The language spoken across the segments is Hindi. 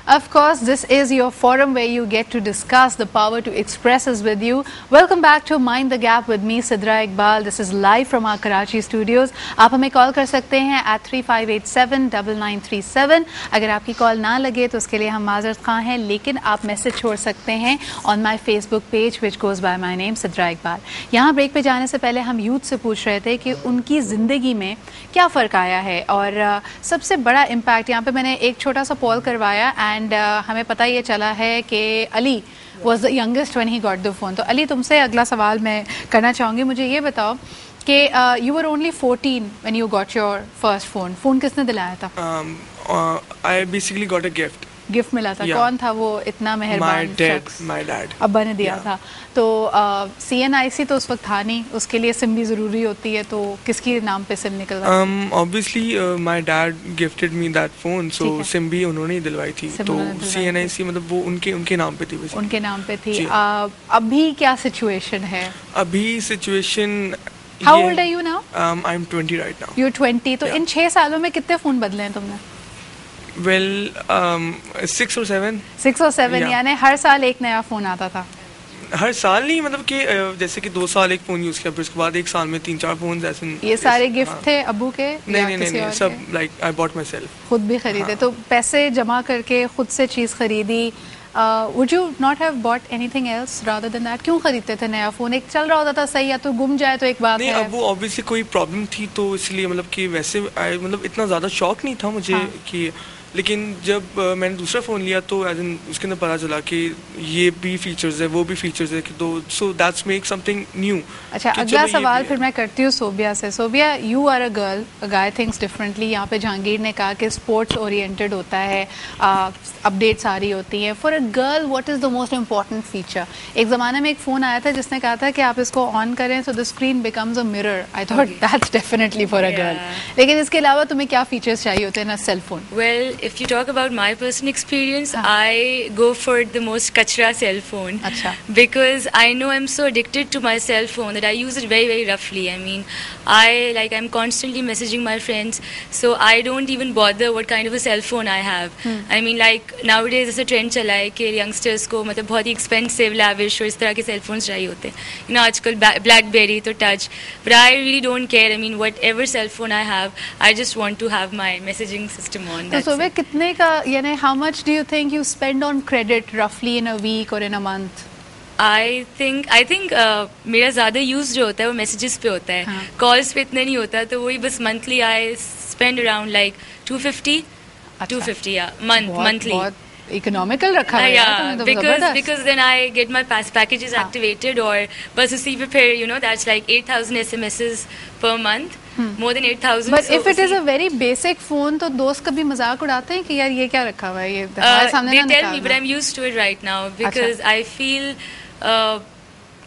Of course, this is your forum where you get to discuss. The power to express is with you. Welcome back to Mind the Gap with me, Sidra Iqbal. This is live from our Karachi studios. आप हमें कॉल कर सकते हैं at 3587-9937. अगर आपकी कॉल ना लगे तो उसके लिए हम माजरत खां हैं, लेकिन आप मैसेज छोड़ सकते हैं on my Facebook page which goes by my name, Sidra Iqbal. यहाँ ब्रेक पे जाने से पहले हम यूथ से पूछ रहे थे कि उनकी ज़िंदगी में क्या फ़र्क आया है और सबसे बड़ा इम्पैक्ट। यहाँ पे मैंने एक छोटा सा पोल करवाया एंड हमें पता ये चला है कि Ali was the youngest when he got the phone. तो अली, तुमसे अगला सवाल मैं करना चाहूँगी। मुझे ये बताओ कि you were only 14 when you got your first phone. Phone किसने दिलाया था? I basically got a gift मिला था। कौन था वो इतना मेहरबान शख्स? माय डैड, अब्बा ने दिया था। तो CNIC तो उस वक्त था नहीं, उसके लिए सिम भी ज़रूरी होती है, तो किसके नाम पे सिम निकल रहा है? Obviously my dad gifted me that phone, so SIM भी उन्होंने ही दिलवाई थी। तो CNIC मतलब वो उनके नाम पे थी। उनके नाम पे थी। अभी क्या सिचुएशन है? अभी situation How old are you now? I'm 20 right now. You're 20. तो इन 6 सालों में कितने फ़ोन बदले हैं तुमने? Well, 6 or 7. 6 or 7, यानी हर साल एक नया फ़ोन आता था? हर साल नहीं, मतलब कि जैसे कि 2 साल एक फ़ोन यूज़ किया, फिर उसके बाद एक साल में 3-4 फ़ोन ऐसे। ये सारे गिफ्ट थे अब्बू के? नहीं, सब like I bought my self. खुद भी खरीदे? तो पैसे जमा करके खुद से चीज़ खरीदी। Would you not have bought anything else rather than that? क्यों खरीदते थे नया फ़ोन? एक चल रहा होता था सही, या तो गुम जाए तो एक बात है। अब वो ऑब्वियसली कोई प्रॉब्लम थी तो इसलिए, मतलब कि वैसे मतलब इतना ज़्यादा शौक नहीं था मुझे कि, लेकिन जब मैंने दूसरा फ़ोन लिया तो एज इन उसके अंदर पता चला कि ये भी फीचर्स है, वो भी फीचर्स है, तो so that's make something new. अच्छा, अगला सवाल फिर मैं करती हूँ सोबिया से। Sobia, you are a girl, a guy thinks differently. यहाँ पे जहांगीर ने कहा कि स्पोर्ट्स ओरिएंटेड होता है, अपडेट्स आ रही होती हैं। For a girl what is the most important feature? एक ज़माने में एक फ़ोन आया था जिसने कहा था कि आप इसको ऑन करें so the screen becomes a mirror. I thought that's definitely for a girl. लेकिन इसके अलावा तुम्हें क्या फीचर्स चाहिए होते हैं ना cell phone? Well, if you talk about my personal experience, I go for the most kachra cell phone. Achha. Because I know I'm so addicted to my cell phone that I use it very, very roughly. I mean, I'm constantly messaging my friends, so I don't even bother what kind of a cell phone I have. I mean, like nowadays ऐसा trend चला है कि youngsters को मतलब बहुत ही expensive, lavish और इस तरह के cell phones चाहिए होते हैं. You know, आजकल BlackBerry तो touch, but I really don't care. I mean, whatever cell phone I have, I just want to have my messaging system on. तो सुबह कितने का, यानी how much do you think you spend on credit roughly in a week or in a month? I think मेरा ज़्यादा यूज़ जो होता है वो मैसेजेस पे होता है, कॉल्स पे इतना नहीं होता, तो वही बस monthly I spend around like 250 या मंथली। इकोनॉमिकल रखा है यार, because then I get my packages activated, और बस उसी पे फिर that's like 8,000 SMSs per month, more than 8,000. But if it is a very basic phone, तो दोस्त कभी मजाक उड़ाते हैं कि यार ये क्या रखा हुआ है, ये हमारे सामने ना निकालना। They tell me, but I'm used to it right now because I feel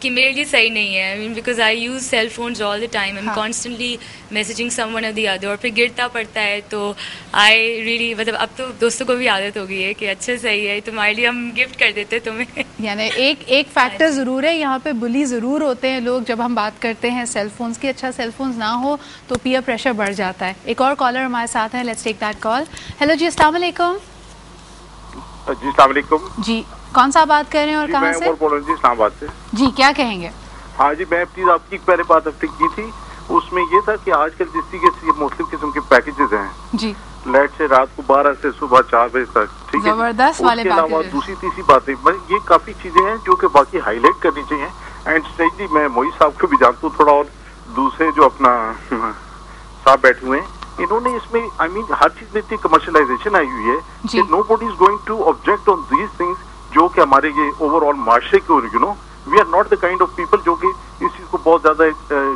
कि मेरे लिए सही नहीं है। I mean, because I use cell phones all the time. I'm constantly messaging someone or the other, और फिर गिरता पड़ता है तो I really मतलब अब तो दोस्तों को भी आदत हो गई है कि अच्छा सही है तुम्हारे लिए हम गिफ्ट कर देते हैं तुम्हें। यानी एक फैक्टर ज़रूर है यहाँ पे, बुली ज़रूर होते हैं लोग जब हम बात करते हैं सेल फोन्स की। अच्छा, सेल फोन्स ना हो तो पीयर प्रेशर बढ़ जाता है। एक और कॉलर हमारे साथ है, let's take that call. Hello जी, अस्सलाम वालेकुम। जी अस्सलाम वालेकुम। जी, कौन सा बात कर रहे हैं और कहाँ से? मैं बोल रहा हूँ जी, इस्लामाबाद से। जी, क्या कहेंगे? हाँ जी, मैं प्लीज आपकी पहले बात अब तक की थी, उसमें ये था कि आजकल जिस तरीके से मुख्तलिफ किस्म के पैकेजेस हैं जी, लाइट से रात को 12 से सुबह 4 बजे तक, ठीक है, जबरदस्त वाले पैकेजेस। अलावा दूसरी तीसरी बातें, ये काफी चीजें हैं जो कि बाकी हाईलाइट करनी चाहिए। एंड स्ट्रेटली मैं मोहित साहब को भी जानता हूँ थोड़ा, और दूसरे जो अपना साहब बैठे हुए हैं, इन्होंने इसमें आई मीन हर चीज में इतनी कमर्शलाइजेशन आई हुई है कि nobody is going to object on these things, जो कि हमारे ये ओवरऑल माशरे को we are not the kind of people जो कि इस चीज को बहुत ज्यादा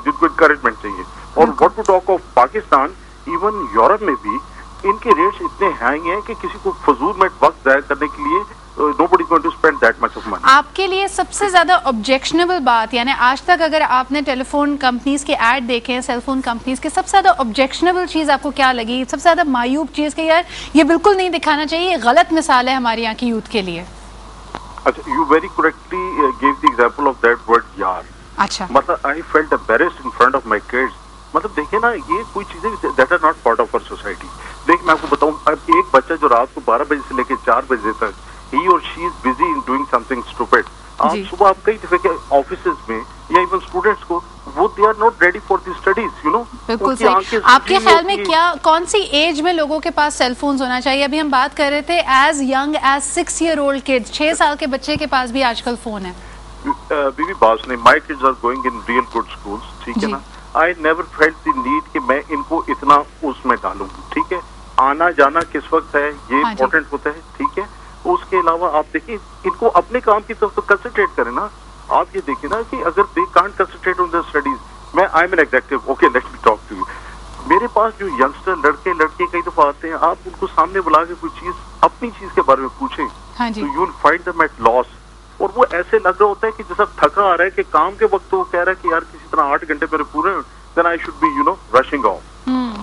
जिनको इंकरेजमेंट चाहिए। और what to talk of Pakistan, even Europe में भी इनके रेट्स इतने हाई हैं कि किसी को फजूल में वक्त जाया करने के लिए nobody is going to spend that much of money. आपके लिए सबसे ज्यादा ऑब्जेक्शनेबल बात, यानी आज तक अगर आपने टेलीफोन कंपनीज के ऐड देखे हैं, सेलफोन कंपनीज के, सबसे ज्यादा ऑब्जेक्शनेबल चीज आपको क्या लगी? सबसे ज्यादा मायूब चीज कि यार ये बिल्कुल नहीं दिखाना चाहिए, ये गलत मिसाल है हमारे यहाँ की यूथ के लिए। अच्छा, you very correctly gave the example of that word यार। अच्छा, मतलब I felt embarrassed in front of my kids मतलब देखिए ना, ये कोई चीजें that are not part of our society. देख मैं आपको बताऊं, अब एक बच्चा जो रात को 12 बजे से लेकर 4 बजे तक ही और she is busy in doing something stupid, आप सुबह आप कई दफे के ऑफिसेज में या इवन स्टूडेंट्स को, वो they are not ready for the studies, you know. बिल्कुल सही। आपके ख्याल में क्या, कौन सी एज में लोगों के पास सेल फोन्स होना चाहिए? अभी हम बात कर रहे थे as young as 6 year old kids, 6 साल के बच्चे के पास भी आजकल फोन है। बीबी बास ने, my kids are going in real good schools, ठीक है ना। I never felt the need कि मैं इनको इतना उसमें डालूं, ठीक है। आना जाना किस वक्त है ये इम्पोर्टेंट होता है, ठीक है। उसके अलावा आप देखिए, इनको अपने काम की तरफ तो कंसंट्रेट करें ना। आप ये देखिए ना कि अगर they can't concentrate on their studies, मैं I am an executive, okay let me talk to you. मेरे पास जो यंगस्टर लड़के लड़के कई दफा आते हैं, आप उनको सामने बुला के कोई चीज, अपनी चीज के बारे में पूछें, तो you will find them at loss. और वो ऐसे लग रहा होता है कि जैसा थका आ रहा है, कि काम के वक्त वो कह रहा है कि यार किसी तरह 8 घंटे मेरे पूरे, then I should be you know rushing off,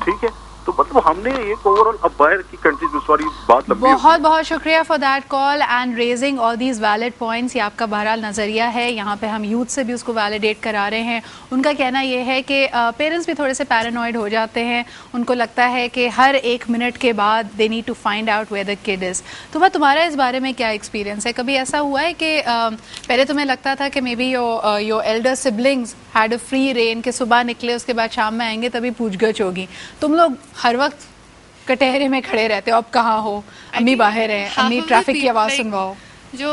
ठीक है। तो मतलब हमने एक ओवरऑल, अब बाहर की कंट्रीज में, सॉरी बात लंबी, बहुत बहुत शुक्रिया for that call and raising all these valid points. ये आपका बहरहाल नज़रिया है, यहाँ पे हम यूथ से भी उसको वैलिडेट करा रहे हैं। उनका कहना ये है कि पेरेंट्स भी थोड़े से पैरानॉइड हो जाते हैं, उनको लगता है कि हर 1 मिनट के बाद they need to find out where the kid is. तो वह तुम्हारा इस बारे में क्या एक्सपीरियंस है? कभी ऐसा हुआ है कि पहले तुम्हें लगता था कि may be your Elder siblings had a free rein, कि सुबह निकले उसके बाद शाम में आएंगे तभी पूछगछ होगी, तुम लोग हर वक्त कटहरे में खड़े रहते हो, अब कहाँ हो, अम्मी बाहर है, अम्मी ट्रैफिक की आवाज़ सुनवाओ? जो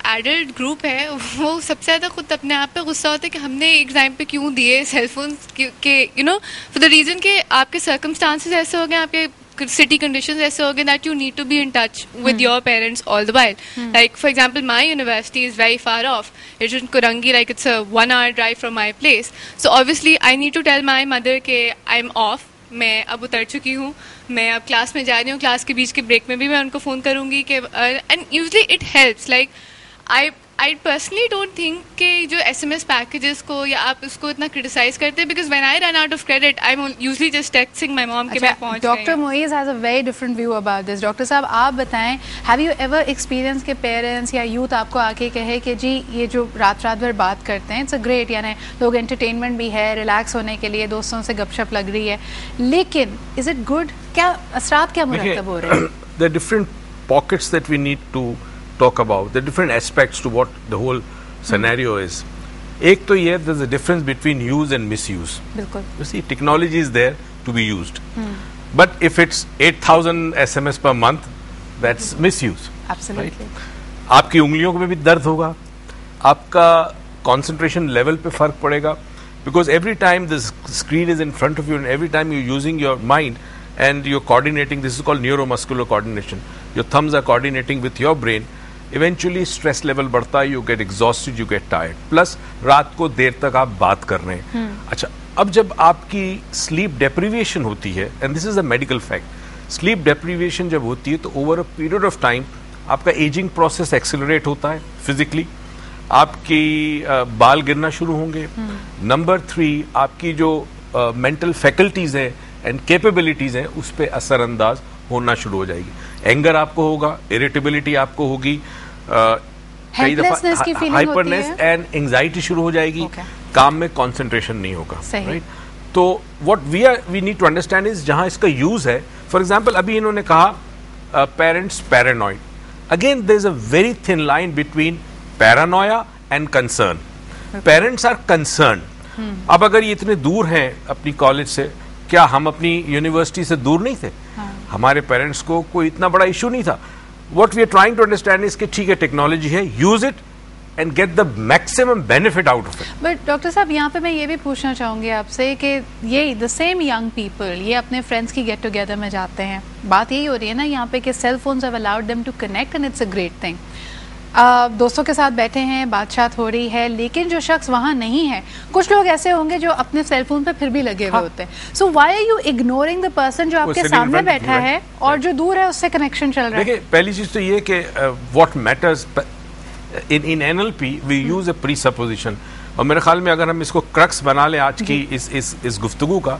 एडल्ट ग्रुप है वो सबसे ज़्यादा खुद अपने आप पे गुस्सा होता है कि हमने एक टाइम पे क्यों दिए सेलफोन के, you know, for the reason कि आपके सर्कमस्टांसेस ऐसे हो गए, आपके city conditions ऐसे हो गए that you need to be in touch with your parents all the while. Like for example, my university is very far off. It's in Kurangi, like it's a 1-hour drive from my place. So obviously I need to tell my mother कि I'm off. मैं अब उतर चुकी हूँ, मैं अब क्लास में जा रही हूँ, क्लास के बीच के ब्रेक में भी मैं उनको फ़ोन करूँगी कि and usually it helps. Like I personally don't think कि जो SMS packages को या आप उसको इतना criticize करते हैं, because when I run out of credit, I'm usually just texting my mom कि मैं पहुँच गई हूँ। Dr. Moiz has a very different view about this. Doctor साहब आप बताएं, have you ever experienced कि पेरेंट्स या यूथ आपको आके कहे कि जी ये जो रात भर बात करते हैं, it's a great, यानी लोग एंटरटेनमेंट भी है, रिलैक्स होने के लिए दोस्तों से गपशप लग रही है, लेकिन is it good? क्या असरात क्या मुरतब हो रहे हैं? There are different pockets that we need to talk about, the different aspects to what the whole scenario is. एक तो ये, there's a difference between use and misuse. बिल्कुल. You see, technology is there to be used. But if it's 8,000 SMS per month, that's misuse. Absolutely. Right? आपकी उंगलियों में भी दर्द होगा, आपका concentration level पे फर्क पड़ेगा, because every time this screen is in front of you and every time you're using your mind and you're coordinating, this is called neuromuscular coordination. Your thumbs are coordinating with your brain. Eventually stress level बढ़ता है, you get exhausted, you get tired. Plus रात को देर तक आप बात कर रहे हैं. अच्छा, अब जब आपकी sleep deprivation होती है, and this is a medical fact, sleep deprivation जब होती है तो over a period of time आपका aging process accelerate होता है physically, आपकी बाल गिरना शुरू होंगे. नंबर 3, आपकी जो mental faculties है and capabilities हैं उस पर असरअंदाज होना शुरू हो जाएगी. एंगर आपको होगा, इरिटेबिलिटी आपको होगी, कई दफा हाइपरनेस एंड एंजाइटी शुरू हो जाएगी, काम में कंसंट्रेशन नहीं होगा. राइट? तो what we need to understand is जहां इसका यूज है. फॉर एग्जांपल अभी इन्होंने कहा parents paranoid. Again there is a very thin line between paranoia and concern. Parents are concern. अब अगर ये इतने दूर हैं अपनी कॉलेज से, क्या हम अपनी यूनिवर्सिटी से दूर नहीं थे? हमारे पेरेंट्स को कोई इतना बड़ा इशू नहीं था. What we are trying to understand is कि ठीक है टेक्नोलॉजी है, use it and get the maximum benefit out of it. But doctor साहब यहाँ पे मैं ये भी पूछना चाहूँगी आपसे कि ये द सेम यंग पीपल ये अपने फ्रेंड्स की गेट टुगेदर में जाते हैं, बात यही हो रही है ना यहाँ पे कि cell phones have allowed them to connect and it's a great thing. दोस्तों के साथ बैठे हैं, बातचीत हो रही है, लेकिन जो शख्स वहाँ नहीं है, कुछ लोग ऐसे होंगे जो अपने सेल फोन पे फिर भी लगे हुए होते हैं. So why are you ignoring the person जो आपके सामने बैठा है और जो दूर है उससे कनेक्शन चल रहा है? देखिए, पहली चीज तो ये कि what matters in NLP we use a presupposition, और मेरे ख्याल में अगर हम इसको क्रक्स बना लें आज की इस गुफ्तगू का,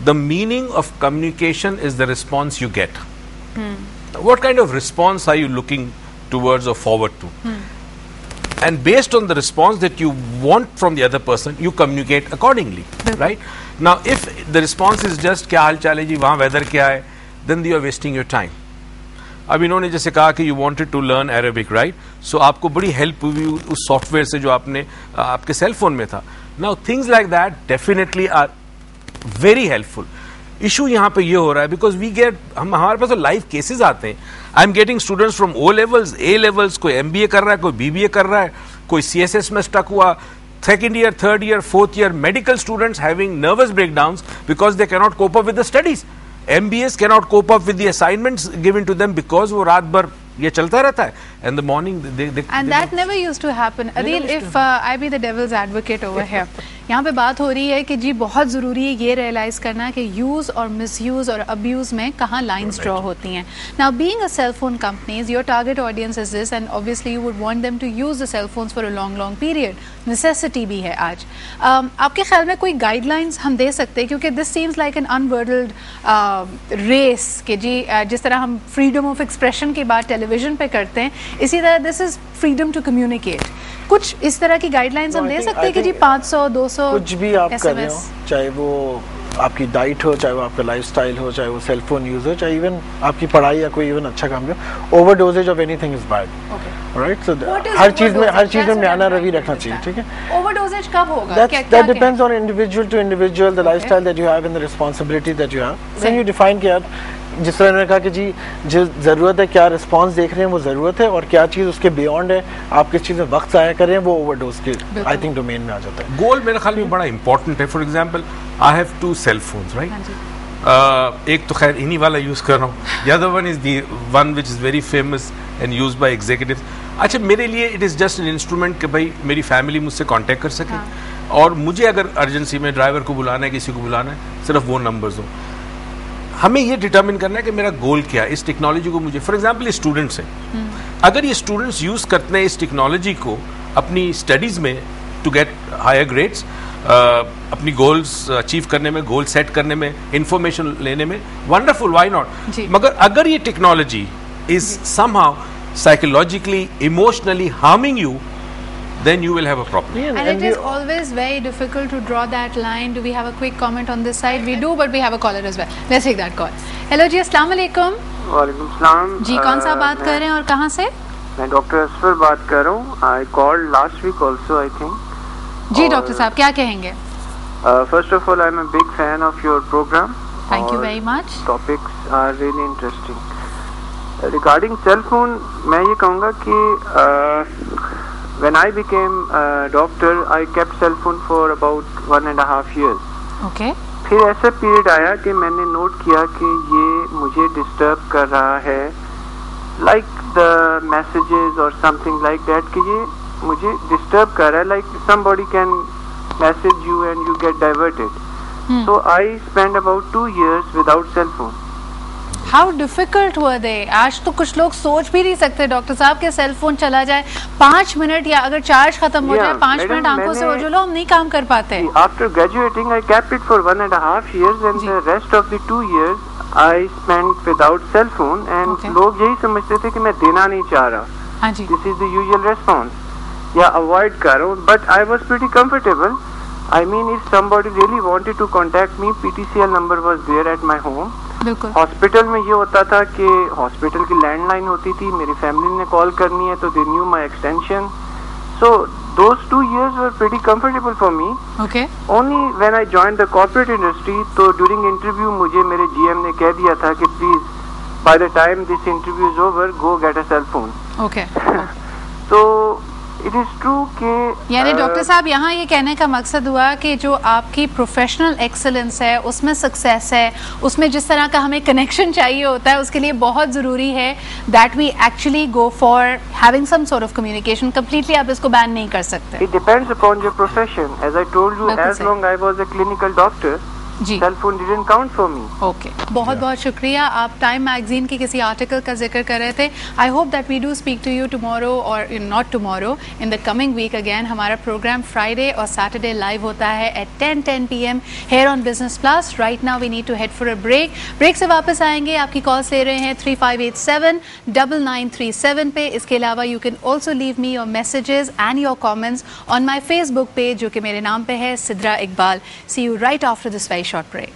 the meaning of communication is the response you get. What kind of response are you looking towards or forward to? and based on the response that you want from the other person, you communicate accordingly, right? Now, if the response is just क्या हाल चाल है जी, वहाँ weather क्या है, then you are wasting your time. अब इन्होंने जैसे कहा कि you wanted to learn Arabic, right? So आपको बड़ी help हुई उस सॉफ्टवेयर से जो आपने आपके सेल फोन में था. Now things like that definitely are very helpful. Issue यहाँ पे ये हो रहा है बिकॉज वी गेट हमारे पास तो लाइव केसेस आते हैं. I am getting students from O levels, A levels, कोई MBA कर रहा है, कोई BBA कर रहा है, कोई CSS में स्टक हुआ, second year, third year, fourth year, medical students having nervous breakdowns because they cannot cope up with the studies. MBAs cannot cope up with the assignments given to them because वो रात भर ये चलता रहता है. And the morning and that never used to happen. Adil, if I be the devil's advocate over here, यहाँ पे बात हो रही है कि जी बहुत ज़रूरी है ये रियलाइज़ करना कि यूज़ और मिसयूज़ और अब्यूज़ में कहाँ लाइंस ड्रॉ होती हैं. Now being a cell phone companies, your target audience is this and obviously you would want them to use the cell phones for a long period. Necessity भी है आज. आपके ख्याल में कोई गाइडलाइंस हम दे सकते हैं क्योंकि this seems like an unbridled race कि जी जिस तरह हम freedom of expression की बात टेलीविजन पे करते हैं, इसी तरह this is freedom to communicate. कुछ इस तरह की गाइडलाइंस हम दे सकते हैं कि जी 500 200 कुछ भी आप कर रहे हो, चाहे वो आपकी डाइट हो, चाहे वो आपका लाइफस्टाइल हो, चाहे वो सेल फोन यूज हो, चाहे इवन आपकी पढ़ाई या कोई इवन अच्छा काम हो, overdoses of anything is bad. Right, so हर चीज में म्याना रवि रखना चाहिए. ठीक है, ओवरडोजेज कब होगा? That depends on individual to individual, the lifestyle that you have and the responsibility that you have. Then you define कि यार जिस तरह उन्होंने कहा कि जी जो ज़रूरत है, क्या रिस्पांस देख रहे हैं वो ज़रूरत है, और क्या चीज़ उसके बियॉन्ड है, आप किस चीज़ में वक्त ज़ाया कर रहे हैं, वो ओवरडोज के आई थिंक डोमेन में आ जाता है. गोल मेरे ख्याल में बड़ा इंपॉर्टेंट है. For example I have 2 cell phones, right. एक तो खैर इन्हीं वाला यूज़ कर रहा हूँ, the other one is the one which is very famous and used by executives. अच्छा, मेरे लिए it is just an instrument कि भाई मेरी फैमिली मुझसे कांटेक्ट कर सके, और मुझे अगर अर्जेंसी में ड्राइवर को बुलाना है, किसी को बुलाना है, सिर्फ वो नंबर्स हो. हमें ये डिटर्मिन करना है कि मेरा गोल क्या है इस टेक्नोलॉजी को. मुझे फॉर एग्जांपल स्टूडेंट्स हैं, अगर ये स्टूडेंट्स यूज़ करते हैं इस टेक्नोलॉजी को अपनी स्टडीज़ में टू गेट हायर ग्रेड्स, अपनी गोल्स अचीव करने में, गोल सेट करने में, इंफॉर्मेशन लेने में, वंडरफुल, व्हाई नॉट. मगर अगर ये technology is somehow psychologically, emotionally harming you, then you will have a problem. Yeah, and it is always very difficult to draw that line. Do we have a quick comment on this side? We do, but we have a caller as well. Let's take that call. Hello जी, अस्सलाम वालेकुम. वालेकुम सलाम. जी, कौन सा बात कर रहे हैं और कहाँ से? मैं डॉक्टर असफर बात कर रहा हूँ. I called last week also I think. जी डॉक्टर साहब, क्या कहेंगे? First of all I am a big fan of your programme. Thank you very much. Topics are really interesting. Regarding cell phone, मैं ये कहूँगा कि when I became a doctor, I kept cell phone for about 1.5 years. Okay. फिर ऐसा पीरियड आया कि मैंने नोट किया कि ये मुझे डिस्टर्ब कर रहा है, like the messages or something like that, कि ये मुझे डिस्टर्ब कर रहा है, like somebody can message you and you get diverted. So I spent about 2 years without cell phone. How difficult were they? आज तो कुछ लोग सोच भी नहीं सकते डॉक्टर साहब के सेल फोन चला जाए 5 मिनट, या अगर चार्ज खत्म हो जाए 5 मिनट आंखों से ओझलो, हम नहीं काम कर पाते. After graduating, I kept it for 1.5 years and the rest of the 2 years I spent without cell phone. And लोग यही समझते थे कि मैं देना नहीं चाह रहा. हाँ जी. This is the usual response. या avoid कर रहा हूँ. But I was pretty comfortable. I mean, if somebody really wanted to contact me, PTCL number was there at my home. Hospital में ये होता था कि हॉस्पिटल की लैंडलाइन होती थी, मेरी फैमिली ने कॉल करनी है तो they knew my extension. So those 2 years were pretty comfortable for me. Only when I joined the corporate industry, तो ड्यूरिंग इंटरव्यू मुझे मेरे GM ने कह दिया था कि please by the time this interview is over, go get a cell phone. तो इट इज ट्रू कि यानी डॉक्टर साहब यहाँ ये कहने का मकसद हुआ कि जो आपकी प्रोफेशनल एक्सेलेंस है, उसमें सक्सेस है, उसमें जिस तरह का हमें कनेक्शन चाहिए होता है, उसके लिए बहुत ज़रूरी है that we actually go for having some sort of communication. Completely आप इसको बैन नहीं कर सकते. It depends upon your profession. As I told you, as long I was a clinical doctor, cell phone didn't count for me. Okay, बहुत बहुत शुक्रिया। आप टाइम मैगजीन की किसी आर्टिकल का जिक्र कर रहे थे। I hope that we do speak to you tomorrow और not tomorrow, in the coming week again. हमारा प्रोग्राम फ्राइडे और सैटरडे लाइव होता है at 10 PM here on Business Plus. Right now we need to head for a break. Break से वापस आएंगे, आपकी कॉल्स ले रहे हैं 3587-9937 पे। इसके अलावा you can also leave me your messages and your comments on my Facebook page, जो कि मेरे नाम पे है, Sidra Iqbal. See you right after this very short break.